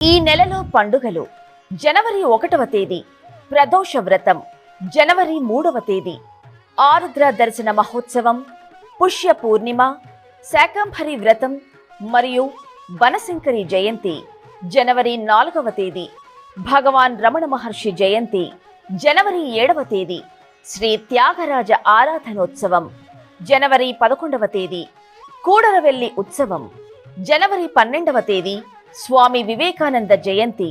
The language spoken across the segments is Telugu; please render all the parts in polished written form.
ఈ నెలలో పండుగలు జనవరి 1వ తేదీ ప్రదోష వ్రతం, జనవరి 3వ తేదీ ఆరుద్ర దర్శన మహోత్సవం, పుష్య పూర్ణిమ, శాకంభరి వ్రతం మరియు బనశంకరి జయంతి జనవరి 4వ తేదీ, భగవాన్ రమణ మహర్షి జయంతి జనవరి 7వ తేదీ, శ్రీ త్యాగరాజ ఆరాధనోత్సవం జనవరి 11వ తేదీ, కూడరవెల్లి ఉత్సవం జనవరి 12వ తేదీ, స్వామి వివేకానంద జయంతి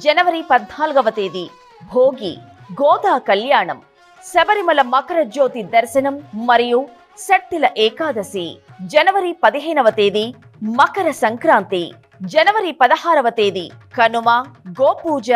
జనవరి 14వ తేదీ, భోగి, గోదా కళ్యాణం, శబరిమల మకర జ్యోతి దర్శనం మరియు సట్టిల ఏకాదశి జనవరి 15వ తేదీ, మకర సంక్రాంతి జనవరి 16వ తేదీ, కనుమ, గోపూజ,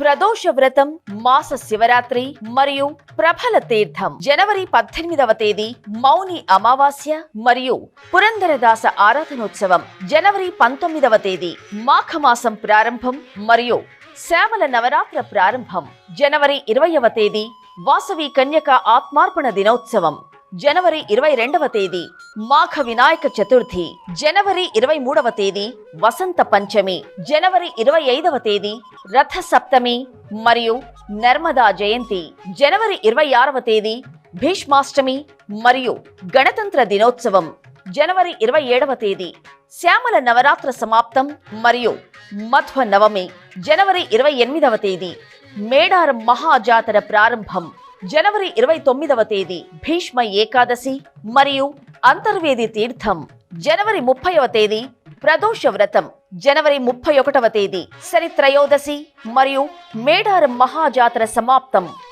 ప్రదోష వ్రతం, మాస శివరాత్రి మరియు ప్రభల తీర్థం జనవరి 18వ తేదీ, మౌని అమావాస్య మరియు పురందరదాస ఆరాధనోత్సవం జనవరి 19వ తేదీ, మాఘమాసం ప్రారంభం మరియు శ్యామల నవరాత్ర ప్రారంభం జనవరి 20వ తేదీ, వాసవి కన్యక ఆత్మార్పణ దినోత్సవం జనవరి 22వ తేదీ, మాఘ వినాయక చతుర్థి జనవరి 23వ తేదీ, వసంత పంచమి జనవరి 25వ తేదీ, రథ సప్తమి మరియు నర్మదా జయంతి జనవరి 26వ తేదీ, భీష్మాష్టమి మరియు గణతంత్ర దినోత్సవం జనవరి 27వ తేదీ, శ్యామల నవరాత్ర సమాప్తం మరియు మధ్వ నవమి జనవరి 28వ తేదీ, మేడారం మహాజాతర ప్రారంభం జనవరి 29వ తేదీ, భీష్మ ఏకాదశి మరియు అంతర్వేది తీర్థం జనవరి 30వ తేదీ, ప్రదోష వ్రతం జనవరి 31వ తేదీ, శని త్రయోదశి మరియు మేడారం మహాజాతర సమాప్తం